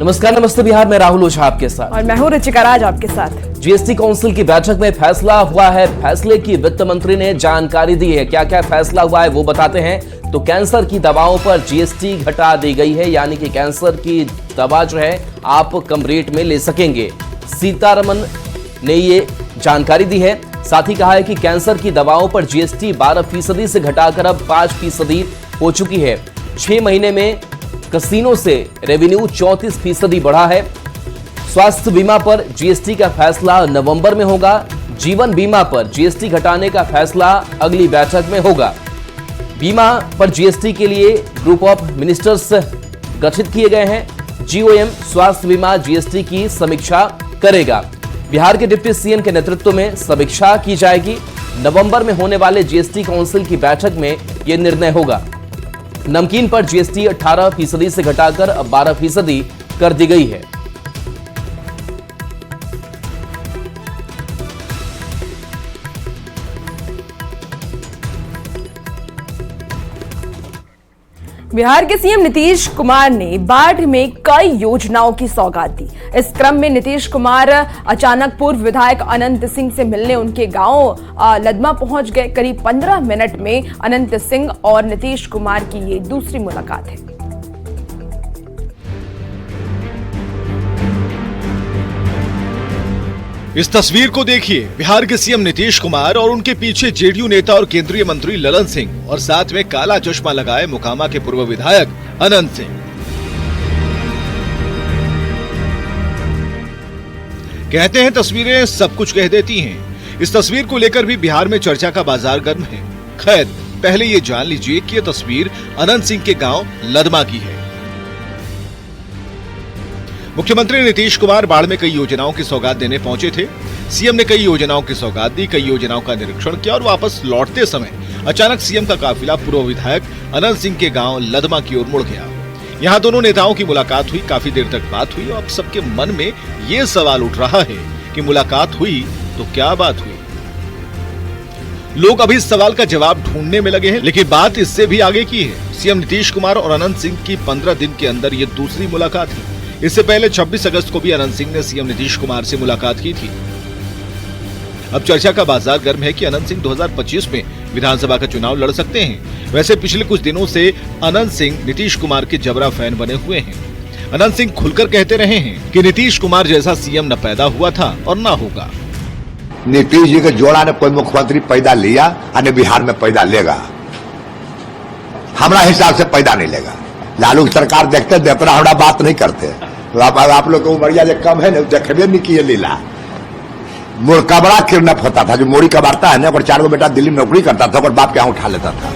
नमस्कार, नमस्ते बिहार में राहुल ओझा आपके साथ और मैं हूं रुचिका राज आपके साथ। जीएसटी काउंसिल की बैठक में फैसला हुआ है। फैसले की वित्त मंत्री ने जानकारी दी है। क्या क्या फैसला हुआ है वो बताते हैं। तो कैंसर की दवाओं पर जीएसटी घटा दी गई है, यानी कि कैंसर की दवा जो है आप कम रेट में ले सकेंगे। सीतारमन ने ये जानकारी दी है। साथ ही कहा है कि कैंसर की दवाओं पर जीएसटी 12% से घटाकर अब 5% हो चुकी है। 6 महीने में कसिनो से रेवेन्यू 34% बढ़ा है। स्वास्थ्य बीमा पर जीएसटी का फैसला नवंबर में होगा। जीवन बीमा पर जीएसटी घटाने का फैसला अगली बैठक में होगा। बीमा पर जीएसटी के लिए ग्रुप ऑफ मिनिस्टर्स गठित किए गए हैं। जीओएम स्वास्थ्य बीमा जीएसटी की समीक्षा करेगा। बिहार के डिप्टी सीएम के नेतृत्व में समीक्षा की जाएगी। नवंबर में होने वाले जीएसटी काउंसिल की बैठक में यह निर्णय होगा। नमकीन पर जीएसटी 18% से घटाकर अब 12% कर दी गई है। बिहार के सीएम नीतीश कुमार ने बाढ़ में कई योजनाओं की सौगात दी। इस क्रम में नीतीश कुमार अचानक पूर्व विधायक अनंत सिंह से मिलने उनके गांव लदमा पहुंच गए। करीब 15 मिनट में अनंत सिंह और नीतीश कुमार की ये दूसरी मुलाकात है। इस तस्वीर को देखिए। बिहार के सीएम नीतीश कुमार और उनके पीछे जेडीयू नेता और केंद्रीय मंत्री ललन सिंह और साथ में काला चश्मा लगाए मोकामा के पूर्व विधायक अनंत सिंह। कहते हैं तस्वीरें सब कुछ कह देती हैं। इस तस्वीर को लेकर भी बिहार में चर्चा का बाजार गर्म है। खैर, पहले ये जान लीजिए कि यह तस्वीर अनंत सिंह के गांव लदमा की है। मुख्यमंत्री नीतीश कुमार बाढ़ में कई योजनाओं की सौगात देने पहुंचे थे। सीएम ने कई योजनाओं की सौगात दी, कई योजनाओं का निरीक्षण किया और वापस लौटते समय अचानक सीएम का काफिला पूर्व विधायक अनंत सिंह के गांव लदमा की ओर मुड़ गया। यहां दोनों नेताओं की मुलाकात हुई। काफी देर तक बात हुई और अब सबके मन में ये सवाल उठ रहा है कि मुलाकात हुई तो क्या बात हुई। लोग अभी इस सवाल का जवाब ढूंढने में लगे हैं, लेकिन बात इससे भी आगे की है। सीएम नीतीश कुमार और अनंत सिंह की 15 दिन के अंदर ये दूसरी मुलाकात है। इससे पहले 26 अगस्त को भी अनंत सिंह ने सीएम नीतीश कुमार से मुलाकात की थी। अब चर्चा का बाजार गर्म है कि अनंत सिंह 2025 में विधानसभा का चुनाव लड़ सकते हैं। वैसे पिछले कुछ दिनों से अनंत सिंह नीतीश कुमार के जबरा फैन बने हुए हैं। अनंत सिंह खुलकर कहते रहे हैं कि नीतीश कुमार जैसा सीएम न पैदा हुआ था और न होगा। नीतीश जी के जोड़ा ने कोई मुख्यमंत्री पैदा लिया और बिहार में पैदा लेगा, हमारा हिसाब से पैदा नहीं लेगा। लालू सरकार देखते देते हमारा बात नहीं करते। तो आप लोग को उमरिया जो कम है ना, देखबे नहीं किए लीला। मुर्का बड़ा किडनैप होता था, जो मोड़ी कबाड़ता है ना, और 4 बेटा दिल्ली में नौकरी करता था और बाप के यहाँ उठा लेता था।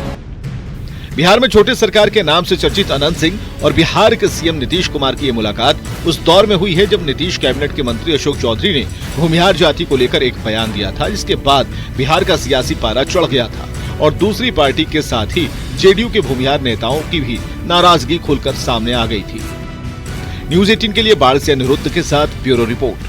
बिहार में छोटे सरकार के नाम से चर्चित अनंत सिंह और बिहार के सीएम नीतीश कुमार की ये मुलाकात उस दौर में हुई है जब नीतीश कैबिनेट के मंत्री अशोक चौधरी ने भूमिहार जाति को लेकर एक बयान दिया था, जिसके बाद बिहार का सियासी पारा चढ़ गया था और दूसरी पार्टी के साथ ही जेडीयू के भूमिहार नेताओं की भी नाराजगी खुलकर सामने आ गई थी। न्यूज़ 18 के लिए बाढ़ से अनिरुद्ध के साथ ब्यूरो रिपोर्ट।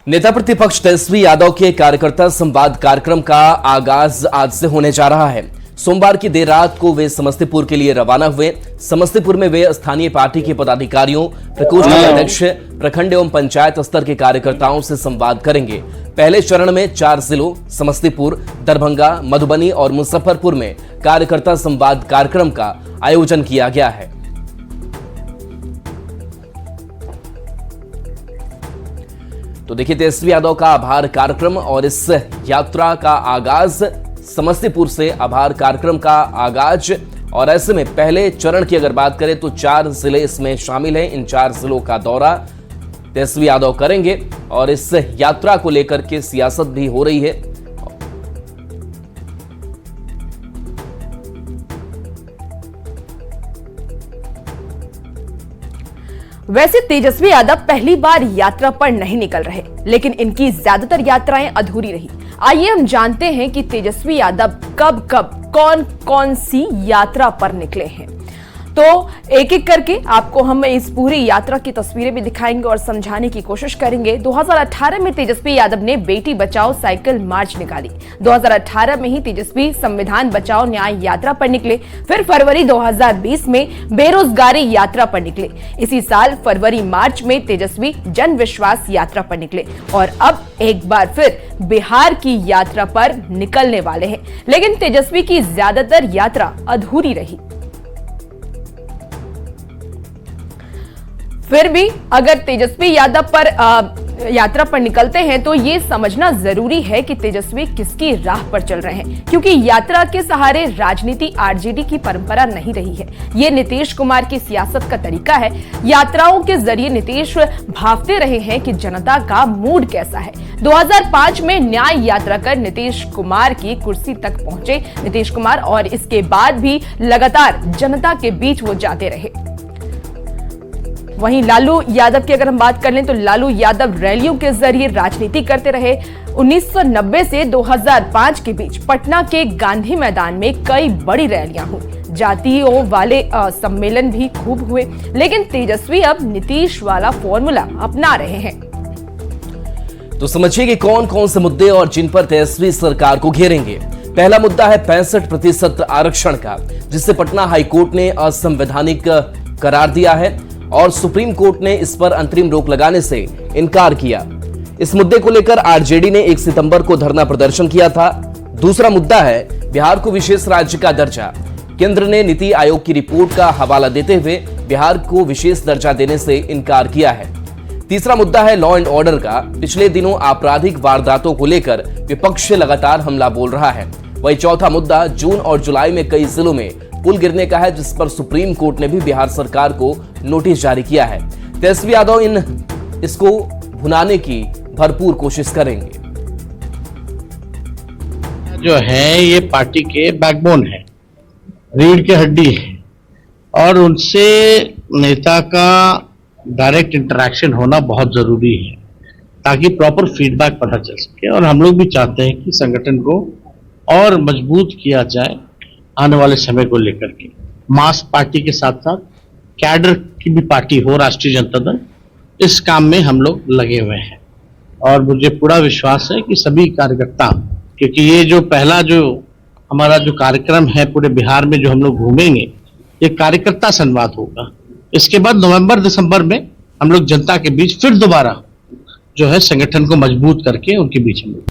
नेता प्रतिपक्ष तेजस्वी यादव के कार्यकर्ता संवाद कार्यक्रम का आगाज आज से होने जा रहा है। सोमवार की देर रात को वे समस्तीपुर के लिए रवाना हुए। समस्तीपुर में वे स्थानीय पार्टी के पदाधिकारियों, प्रकोष्ठ के अध्यक्ष, प्रखंड एवं पंचायत स्तर के कार्यकर्ताओं से संवाद करेंगे। पहले चरण में 4 जिलों समस्तीपुर, दरभंगा, मधुबनी और मुजफ्फरपुर में कार्यकर्ता संवाद कार्यक्रम का आयोजन किया गया है। तो देखिए, तेजस्वी यादव का आभार कार्यक्रम और इस यात्रा का आगाज समस्तीपुर से आभार कार्यक्रम का आगाज। और ऐसे में पहले चरण की अगर बात करें तो 4 जिले इसमें शामिल हैं। इन 4 जिलों का दौरा तेजस्वी यादव करेंगे और इस यात्रा को लेकर के सियासत भी हो रही है। वैसे तेजस्वी यादव पहली बार यात्रा पर नहीं निकल रहे, लेकिन इनकी ज्यादातर यात्राएं अधूरी रही। आइए हम जानते हैं कि तेजस्वी यादव कब कब कौन कौन सी यात्रा पर निकले हैं। तो एक एक करके आपको हम इस पूरी यात्रा की तस्वीरें भी दिखाएंगे और समझाने की कोशिश करेंगे। 2018 में तेजस्वी यादव ने बेटी बचाओ साइकिल मार्च निकाली। 2018 में ही तेजस्वी संविधान बचाओ न्याय यात्रा पर निकले। फिर फरवरी 2020 में बेरोजगारी यात्रा पर निकले। इसी साल फरवरी मार्च में तेजस्वी जन विश्वास यात्रा पर निकले और अब एक बार फिर बिहार की यात्रा पर निकलने वाले हैं। लेकिन तेजस्वी की ज्यादातर यात्रा अधूरी रही। फिर भी अगर तेजस्वी यादव पर यात्रा पर निकलते हैं तो ये समझना जरूरी है कि तेजस्वी किसकी राह पर चल रहे हैं, क्योंकि यात्रा के सहारे राजनीति आरजेडी की परंपरा नहीं रही है। ये नीतीश कुमार की सियासत का तरीका है। यात्राओं के जरिए नीतीश भांपते रहे हैं कि जनता का मूड कैसा है। 2005 में न्याय यात्रा कर नीतीश कुमार की कुर्सी तक पहुंचे नीतीश कुमार और इसके बाद भी लगातार जनता के बीच वो जाते रहे। वहीं लालू यादव की अगर हम बात कर लें तो लालू यादव रैलियों के जरिए राजनीति करते रहे। 1990 से 2005 के बीच पटना के गांधी मैदान में कई बड़ी रैलियां हुई। जातियों वाले सम्मेलन भी खूब हुए। लेकिन तेजस्वी अब नीतीश वाला फॉर्मूला अपना रहे हैं। तो समझिए कि कौन कौन से मुद्दे और जिन पर तेजस्वी सरकार को घेरेंगे। पहला मुद्दा है 65% आरक्षण का, जिसे पटना हाईकोर्ट ने असंवैधानिक करार दिया है और सुप्रीम कोर्ट ने इस पर अंतरिम रोक लगाने से इनकार किया। इस मुद्दे को लेकर आरजेडी ने 1 सितंबर को धरना प्रदर्शन किया था। दूसरा मुद्दा है बिहार को विशेष राज्य का दर्जा। केंद्र ने नीति आयोग की रिपोर्ट का हवाला देते हुए बिहार को विशेष दर्जा देने से इनकार किया है। तीसरा मुद्दा है लॉ एंड ऑर्डर का। पिछले दिनों आपराधिक वारदातों को लेकर विपक्ष लगातार हमला बोल रहा है। वही चौथा मुद्दा जून और जुलाई में कई जिलों में पुल गिरने का है, जिस पर सुप्रीम कोर्ट ने भी बिहार सरकार को नोटिस जारी किया है। तेजस्वी यादव इसको भुनाने की भरपूर कोशिश करेंगे। जो है ये पार्टी के बैकबोन है, रीढ़ की हड्डी है और उनसे नेता का डायरेक्ट इंटरेक्शन होना बहुत जरूरी है ताकि प्रॉपर फीडबैक पता चल सके। और हम लोग भी चाहते हैं कि संगठन को और मजबूत किया जाए आने वाले समय को लेकर के। मास पार्टी के साथ साथ कैडर की भी पार्टी हो राष्ट्रीय जनता दल, इस काम में हम लोग लगे हुए हैं और मुझे पूरा विश्वास है कि सभी कार्यकर्ता, क्योंकि ये जो पहला जो हमारा जो कार्यक्रम है पूरे बिहार में जो हम लोग घूमेंगे, ये कार्यकर्ता संवाद होगा। इसके बाद नवंबर दिसंबर में हम लोग जनता के बीच फिर दोबारा जो है संगठन को मजबूत करके उनके बीच में।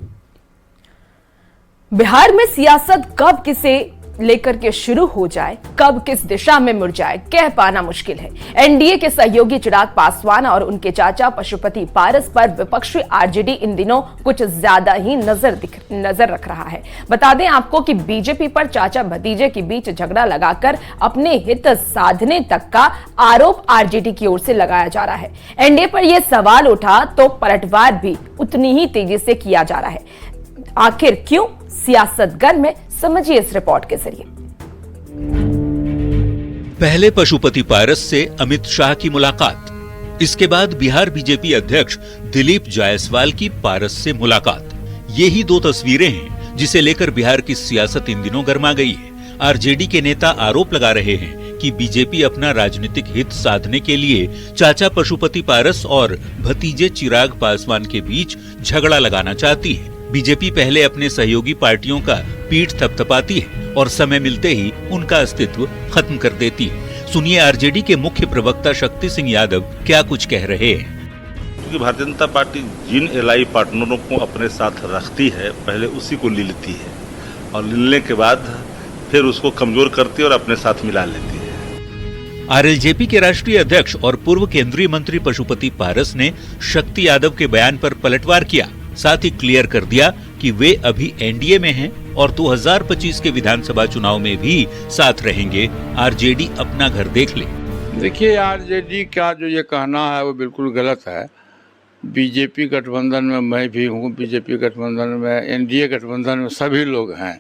बिहार में सियासत कब किसे लेकर के शुरू हो जाए, कब किस दिशा में मुड़ जाए, कह पाना मुश्किल है। एनडीए के सहयोगी चिराग पासवान और उनके चाचा पशुपति पारस पर विपक्षी आरजेडी इन दिनों कुछ ज्यादा ही नजर रख रहा है। बता दें आपको कि बीजेपी पर चाचा भतीजे के बीच झगड़ा लगाकर अपने हित साधने तक का आरोप आरजेडी की ओर से लगाया जा रहा है। एनडीए पर यह सवाल उठा तो पलटवार भी उतनी ही तेजी से किया जा रहा है। आखिर क्यों? सियासत गर्म में, समझिए इस रिपोर्ट के जरिए। पहले पशुपति पारस से अमित शाह की मुलाकात, इसके बाद बिहार बीजेपी अध्यक्ष दिलीप जायसवाल की पारस से मुलाकात। यही दो तस्वीरें हैं जिसे लेकर बिहार की सियासत इन दिनों गर्मा गई है। आरजेडी के नेता आरोप लगा रहे हैं कि बीजेपी अपना राजनीतिक हित साधने के लिए चाचा पशुपति पारस और भतीजे चिराग पासवान के बीच झगड़ा लगाना चाहती है। बीजेपी पहले अपने सहयोगी पार्टियों का पीठ थपथपाती है और समय मिलते ही उनका अस्तित्व खत्म कर देती है। सुनिए आरजेडी के मुख्य प्रवक्ता शक्ति सिंह यादव क्या कुछ कह रहे हैं। क्योंकि भारतीय जनता पार्टी जिन एलआई पार्टनरों को अपने साथ रखती है, पहले उसी को ले लेती है और लेने के बाद फिर उसको कमजोर करती है और अपने साथ मिला लेती है। आरएलजेपी के राष्ट्रीय अध्यक्ष और पूर्व केंद्रीय मंत्री पशुपति पारस ने शक्ति यादव के बयान पर पलटवार किया। साथ ही क्लियर कर दिया कि वे अभी एनडीए में हैं और 2025 के विधानसभा चुनाव में भी साथ रहेंगे। आरजेडी अपना घर देख ले। देखिए, आरजेडी का जो ये कहना है वो बिल्कुल गलत है। बीजेपी गठबंधन में मैं भी हूँ, बीजेपी गठबंधन में, एनडीए गठबंधन में सभी लोग हैं।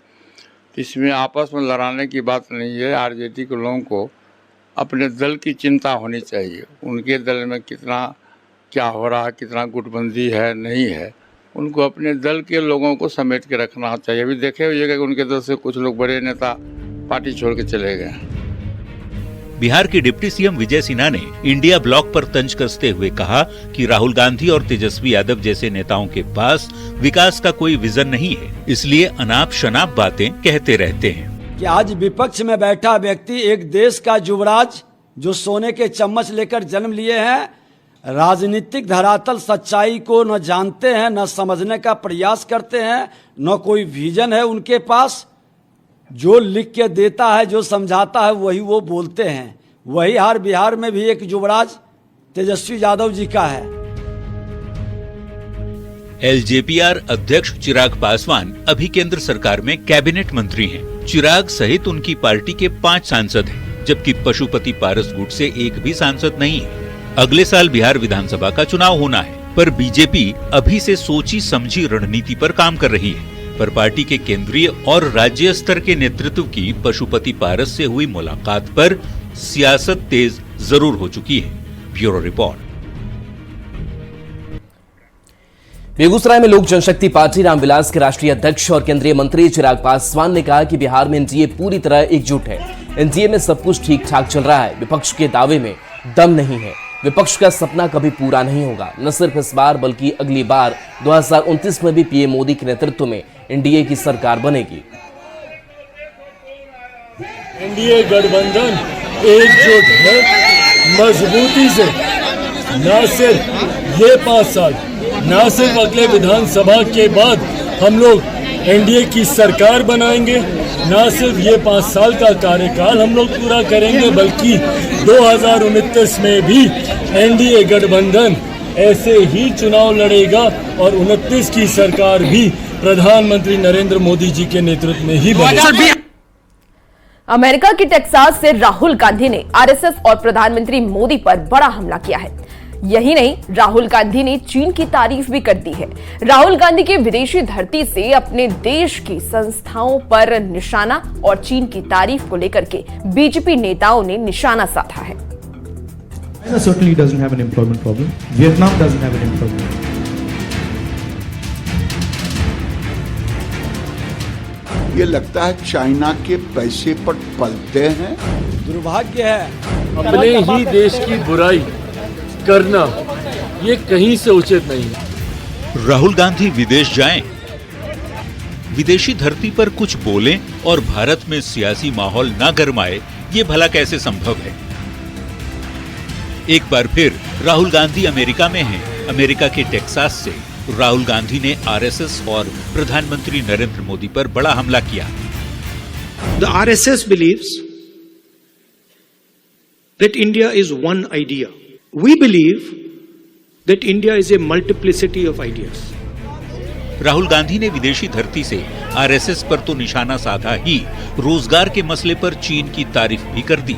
इसमें आपस में लड़ाने की बात नहीं है। आरजेडी के लोगों को अपने दल की चिंता होनी चाहिए। उनके दल में कितना क्या हो रहा है, कितना गुटबंदी है, नहीं है, उनको अपने दल के लोगों को समेट के रखना चाहिए। अभी देखे हुए कि उनके दल से कुछ लोग बड़े नेता पार्टी छोड़ के चले गए। बिहार के डिप्टी सीएम विजय सिन्हा ने इंडिया ब्लॉक पर तंज कसते हुए कहा कि राहुल गांधी और तेजस्वी यादव जैसे नेताओं के पास विकास का कोई विजन नहीं है, इसलिए अनाप शनाप बातें कहते रहते हैं। कि आज विपक्ष में बैठा व्यक्ति एक देश का युवराज जो सोने के चम्मच लेकर जन्म लिए हैं, राजनीतिक धरातल सच्चाई को न जानते हैं, न समझने का प्रयास करते हैं, न कोई विजन है उनके पास। जो लिख के देता है, जो समझाता है, वही वो बोलते हैं। वही हार बिहार में भी एक युवराज तेजस्वी यादव जी का है। एलजेपीआर अध्यक्ष चिराग पासवान अभी केंद्र सरकार में कैबिनेट मंत्री हैं। चिराग सहित उनकी पार्टी के 5 सांसद हैं, जबकि पशुपति पारस गुट से एक भी सांसद नहीं है। अगले साल बिहार विधानसभा का चुनाव होना है, पर बीजेपी अभी से सोची समझी रणनीति पर काम कर रही है। पर पार्टी के केंद्रीय और राज्य स्तर के नेतृत्व की पशुपति पारस से हुई मुलाकात पर सियासत तेज जरूर हो चुकी है। Bureau report. बेगूसराय में लोक जनशक्ति पार्टी रामविलास के राष्ट्रीय अध्यक्ष और केंद्रीय मंत्री चिराग पासवान ने कहा कि बिहार में एनडीए पूरी तरह एकजुट है। एनडीए में सब कुछ ठीक ठाक चल रहा है। विपक्ष के दावे में दम नहीं है। विपक्ष का सपना कभी पूरा नहीं होगा। न सिर्फ इस बार बल्कि अगली बार 2029 में भी पीएम मोदी के नेतृत्व में एनडीए की सरकार बनेगी। एनडीए गठबंधन एकजुट है मजबूती से। न सिर्फ ये 5 साल, न सिर्फ अगले विधानसभा के बाद हम लोग एनडीए की सरकार बनाएंगे, न सिर्फ ये 5 साल का कार्यकाल हम लोग पूरा करेंगे, बल्कि 2029 में भी एनडीए गठबंधन ऐसे ही चुनाव लड़ेगा और 29 की सरकार भी प्रधानमंत्री नरेंद्र मोदी जी के नेतृत्व में ही बनेगी। अमेरिका के टेक्सास से राहुल गांधी ने आरएसएस और प्रधानमंत्री मोदी पर बड़ा हमला किया है। यही नहीं, राहुल गांधी ने चीन की तारीफ भी कर दी है। राहुल गांधी के विदेशी धरती से अपने देश की संस्थाओं पर निशाना और चीन की तारीफ को लेकर के बीजेपी नेताओं ने निशाना साधा है। China certainly doesn't have an employment problem. Vietnam doesn't have an employment problem. ये लगता है चाइना के पैसे पर पलते हैं। दुर्भाग्य है अपने ही देश की बुराई करना ये कहीं से उचित नहीं है। राहुल गांधी विदेश जाएं, विदेशी धरती पर कुछ बोलें और भारत में सियासी माहौल ना गरमाए, ये भला कैसे संभव है? एक बार फिर राहुल गांधी अमेरिका में हैं। अमेरिका के टेक्सास से राहुल गांधी ने आरएसएस और प्रधानमंत्री नरेंद्र मोदी पर बड़ा हमला किया। The RSS believes that India is one idea. We believe that India is a multiplicity of ideas. Rahul Gandhi ने विदेशी धरती से आरएसएस पर तो निशाना साधा ही, रोजगार के मसले पर चीन की तारीफ भी कर दी।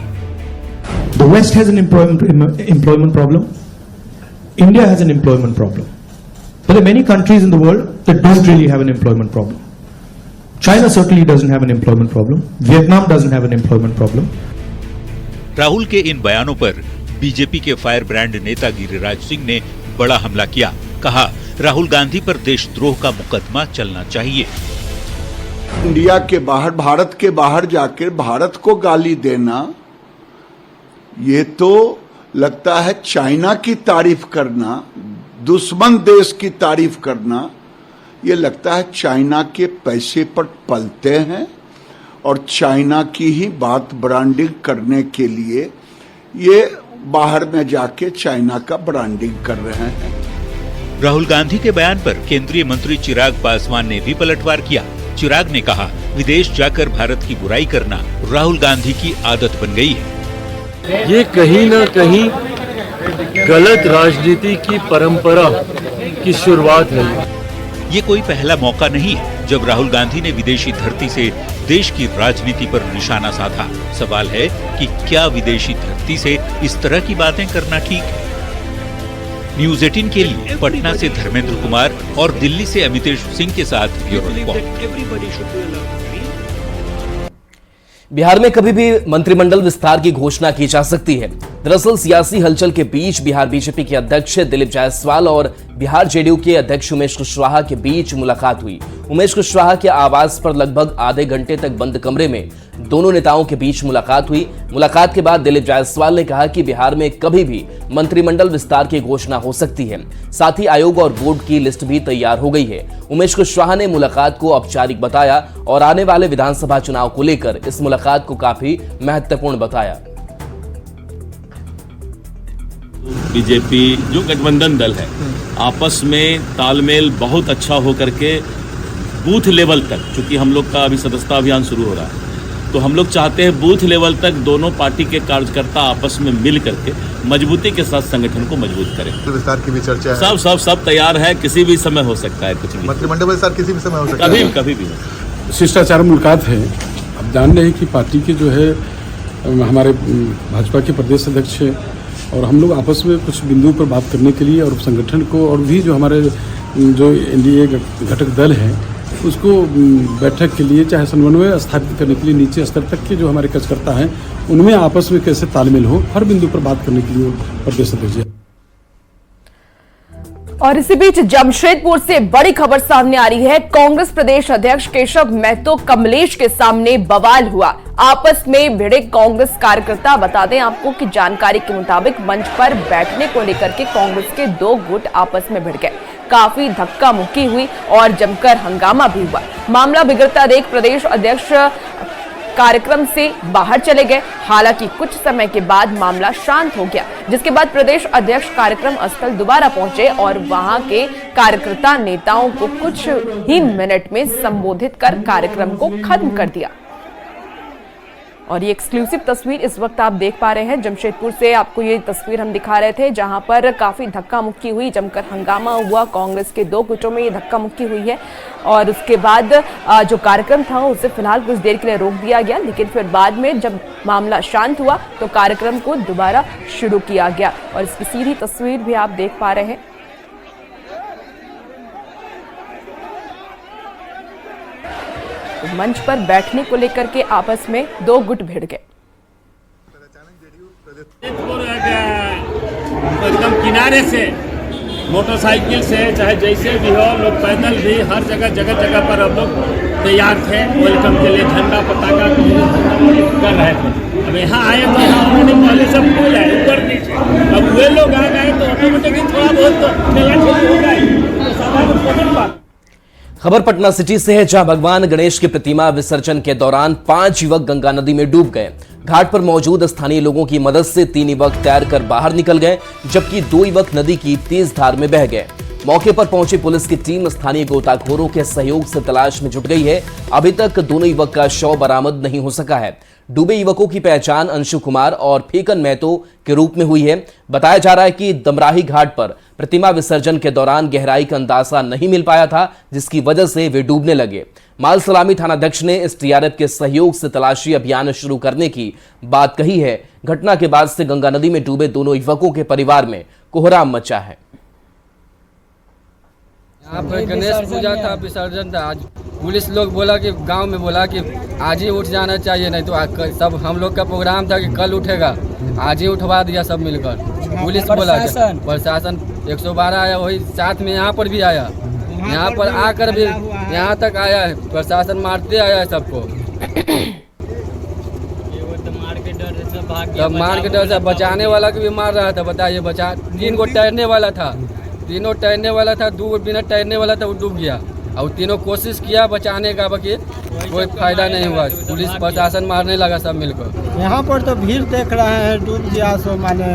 The West has an employment problem. India has an employment problem. But there are many countries in the world that don't really have an employment problem. China certainly doesn't have an employment problem. Vietnam doesn't have an employment problem. Rahul के इन बयानों पर BJP के fire brand नेता गिरिराज सिंह ने बड़ा हमला किया। कहा, राहुल गांधी पर देशद्रोह का मुकदमा चलना चाहिए। इंडिया के बाहर, भारत के बाहर जाकर भारत को गाली देना, ये तो लगता है चाइना की तारीफ करना, दुश्मन देश की तारीफ करना, ये लगता है चाइना के पैसे पर पलते हैं और चाइना की ही बात ब्रांडिंग करने के लिए ये बाहर में जाके चाइना का ब्रांडिंग कर रहे हैं। राहुल गांधी के बयान पर केंद्रीय मंत्री चिराग पासवान ने भी पलटवार किया। चिराग ने कहा, विदेश जाकर भारत की बुराई करना राहुल गांधी की आदत बन गई है। ये कहीं ना कहीं गलत राजनीति की परंपरा की शुरुआत है। ये कोई पहला मौका नहीं है जब राहुल गांधी ने विदेशी धरती से देश की राजनीति पर निशाना साधा। सवाल है कि क्या विदेशी धरती से इस तरह की बातें करना ठीक है? न्यूज 18 के लिए पटना से धर्मेंद्र कुमार और दिल्ली से अमितेश सिंह के साथ ब्यूरो रिपोर्ट। बिहार में कभी भी मंत्रिमंडल विस्तार की घोषणा की जा सकती है। दरअसल सियासी हलचल के बीच बिहार बीजेपी के अध्यक्ष दिलीप जायसवाल और बिहार जेडीयू के अध्यक्ष उमेश कुशवाहा के बीच मुलाकात हुई। उमेश कुशवाहा के आवास पर लगभग आधे घंटे तक बंद कमरे में दोनों नेताओं के बीच मुलाकात हुई। मुलाकात के बाद दिलीप जायसवाल ने कहा कि बिहार में कभी भी मंत्रिमंडल विस्तार की घोषणा हो सकती है। साथ ही आयोग और बोर्ड की लिस्ट भी तैयार हो गई है। उमेश कुशवाहा ने मुलाकात को औपचारिक बताया और आने वाले विधानसभा चुनाव को लेकर इस मुलाकात को काफी महत्वपूर्ण बताया। बीजेपी जो गठबंधन दल है आपस में तालमेल बहुत अच्छा हो करके बूथ लेवल तक, चूंकि हम लोग का अभी सदस्यता अभियान शुरू हो रहा है, तो हम लोग चाहते हैं बूथ लेवल तक दोनों पार्टी के कार्यकर्ता आपस में मिल करके मजबूती के साथ संगठन को मजबूत करें। विस्तार की भी चर्चा है। सब तैयार है, किसी भी समय हो सकता है, कुछ भी मंत्रिमंडल विस्तार किसी भी समय हो सकता है, कभी भी। शिष्टाचार मुलाकात है। अब जान रहे हैं कि पार्टी के जो है हमारे भाजपा के प्रदेश अध्यक्ष है और हम लोग आपस में कुछ बिंदुओं पर बात करने के लिए और संगठन को और भी जो हमारे जो एनडीए घटक दल है उसको बैठक के लिए चाहे समन्वय स्थापित करने के लिए नीचे स्तर तक के जो हमारे कार्यकर्ता हैं उनमें आपस में कैसे तालमेल हो, हर बिंदु पर बात करने के लिए प्रदेश अध्यक्ष। और इसी बीच जमशेदपुर से बड़ी खबर सामने आ रही है। कांग्रेस प्रदेश अध्यक्ष केशव महतो कमलेश के सामने बवाल हुआ। आपस में भिड़े कांग्रेस कार्यकर्ता। बता दें आपको कि जानकारी के मुताबिक मंच पर बैठने को लेकर के कांग्रेस के दो गुट आपस में भिड़ गए। काफी धक्का मुक्की हुई और जमकर हंगामा भी हुआ। मामला बिगड़ता देख प्रदेश अध्यक्ष कार्यक्रम से बाहर चले गए। हालांकि कुछ समय के बाद मामला शांत हो गया, जिसके बाद प्रदेश अध्यक्ष कार्यक्रम स्थल दोबारा पहुंचे और वहां के कार्यकर्ता नेताओं को कुछ ही मिनट में संबोधित कर कार्यक्रम को खत्म कर दिया। और ये एक्सक्लूसिव तस्वीर इस वक्त आप देख पा रहे हैं। जमशेदपुर से आपको ये तस्वीर हम दिखा रहे थे, जहां पर काफी धक्का मुक्की हुई, जमकर हंगामा हुआ। कांग्रेस के दो गुटों में ये धक्का मुक्की हुई है और उसके बाद जो कार्यक्रम था उसे फिलहाल कुछ देर के लिए रोक दिया गया, लेकिन फिर बाद में जब मामला शांत हुआ तो कार्यक्रम को दोबारा शुरू किया गया। और इसकी सीधी तस्वीर भी आप देख पा रहे हैं। मंच पर बैठने को लेकर के आपस में दो गुट भिड़ गए। एकदम किनारे से मोटरसाइकिल से चाहे जैसे भी हो, लोग पैदल भी हर जगह पर हम लोग तैयार थे वेलकम के लिए। झंडा पताका कर रहे थे। अब यहाँ आए तो यहाँ उन्होंने पहले सब फूल है ऊपर नीचे, अब वे लोग आ गए तो ऑटोमेटिकली थोड़ा बहुत तो मेला हो गया। खबर पटना सिटी से है, जहां भगवान गणेश की प्रतिमा विसर्जन के दौरान 5 युवक गंगा नदी में डूब गए। घाट पर मौजूद स्थानीय लोगों की मदद से 3 युवक तैरकर बाहर निकल गए, जबकि 2 युवक नदी की तेज धार में बह गए। मौके पर पहुंची पुलिस की टीम स्थानीय गोताखोरों के सहयोग से तलाश में जुट गई है। अभी तक दोनों युवक का शव बरामद नहीं हो सका है। डूबे युवकों की पहचान अंशु कुमार और फेकन महतो के रूप में हुई है। बताया जा रहा है कि दमराही घाट पर प्रतिमा विसर्जन के दौरान गहराई का अंदाजा नहीं मिल पाया था, जिसकी वजह से वे डूबने लगे। माल सलामी थानाध्यक्ष ने इस टीआरएफ के सहयोग से तलाशी अभियान शुरू करने की बात कही है। घटना के बाद से गंगा नदी में डूबे दोनों युवकों के परिवार में कोहराम मचा है। यहाँ पर गणेश पूजा था, विसर्जन था। आज पुलिस लोग बोला कि गांव में बोला कि आज ही उठ जाना चाहिए, नहीं तो सब हम लोग का प्रोग्राम था कि कल उठेगा, आज ही उठवा दिया सब मिलकर। पुलिस बोला, प्रशासन 112 आया, वही साथ में यहाँ पर भी आया। यहाँ पर आकर भी यहाँ तक आया है, प्रशासन मारते आया है सबको। तब मार के डर से बचाने वाला को भी मार रहा था। बताइए, 3 गो तैरने वाला था, 2 बिना तैरने वाला था, वो डूब गया। और तीनों कोशिश किया बचाने का, बाकी कोई फायदा नहीं हुआ। पुलिस प्रशासन मारने लगा सब मिलकर। यहाँ पर तो भीड़ देख रहे हैं, डूब गया सो माने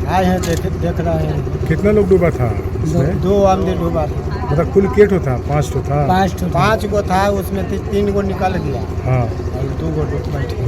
आए हैं देख रहे हैं। कितना लोग डूबा था? 2 आदमी डूबा था। मतलब कुल केट था? 5 था। 5 गो था, उसमें 3 गो निकल गया। हाँ, और 2 गो डूब बैठे।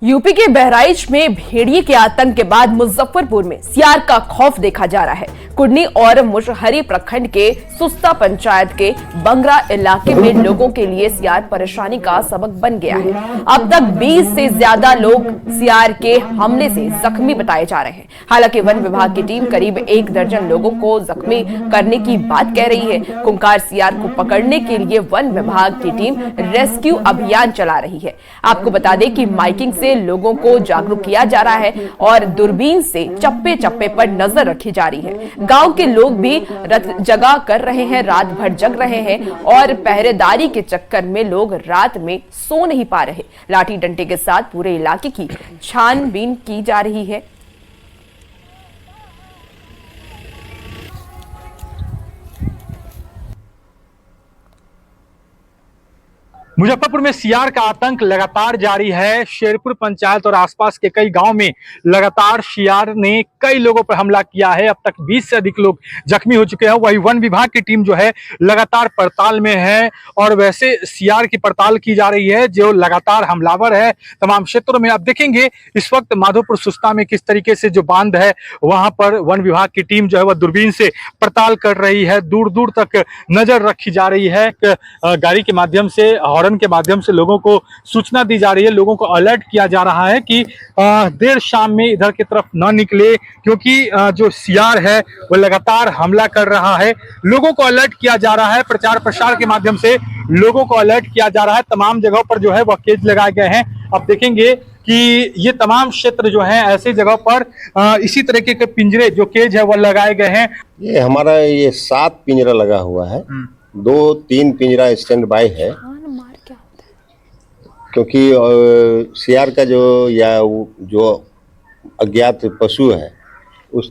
यूपी के बहराइच में भेड़िए के आतंक के बाद मुजफ्फरपुर में सियार का खौफ देखा जा रहा है। कुर्नी और मुशहरी प्रखंड के सुस्ता पंचायत के बंगरा इलाके में लोगों के लिए सियार परेशानी का सबक बन गया है। अब तक 20 से ज्यादा लोग सियार के हमले से जख्मी बताए जा रहे हैं। हालांकि वन विभाग की टीम करीब 1 दर्जन लोगों को जख्मी करने की बात कह रही है। खूंखार सियार को पकड़ने के लिए वन विभाग की टीम रेस्क्यू अभियान चला रही है। आपको बता दें कि माइकिंग से लोगों को जागरूक किया जा रहा है और दूरबीन से चप्पे चप्पे पर नजर रखी जा रही है। गांव के लोग भी जगा कर रहे हैं, रात भर जग रहे हैं और पहरेदारी के चक्कर में लोग रात में सो नहीं पा रहे। लाठी डंडे के साथ पूरे इलाके की छानबीन की जा रही है। मुजफ्फरपुर में सियार का आतंक लगातार जारी है। शेरपुर पंचायत और आसपास के कई गांव में लगातार सियार ने कई लोगों पर हमला किया है। अब तक 20 से अधिक लोग जख्मी हो चुके हैं। वही वन विभाग की टीम जो है लगातार पड़ताल में है और वैसे सियार की पड़ताल की जा रही है जो लगातार हमलावर है तमाम क्षेत्रों में। अब देखेंगे इस वक्त माधोपुर सुस्ता में किस तरीके से जो बांध है वहां पर वन विभाग की टीम जो है वह दूरबीन से पड़ताल कर रही है। दूर दूर तक नजर रखी जा रही है। गाड़ी के माध्यम से हॉर्न के माध्यम से लोगों को सूचना दी जा रही है। लोगों को अलर्ट किया जा रहा है कि देर शाम में इधर की तरफ न निकले क्योंकि जो सियार है वो लगातार हमला कर रहा है। लोगों को अलर्ट किया जा रहा है। प्रचार प्रसार के माध्यम से लोगों को अलर्ट किया जा रहा है। तमाम जगहों पर जो है वह केज लगाए गए हैं। अब देखेंगे कि ये तमाम क्षेत्र जो है ऐसी जगह पर इसी तरीके के पिंजरे जो केज है वह लगाए गए हैं। ये हमारा 7 पिंजरा लगा हुआ है। 2-3 पिंजरा स्टैंड बाय है क्योंकि सियार का जो अज्ञात पशु है उस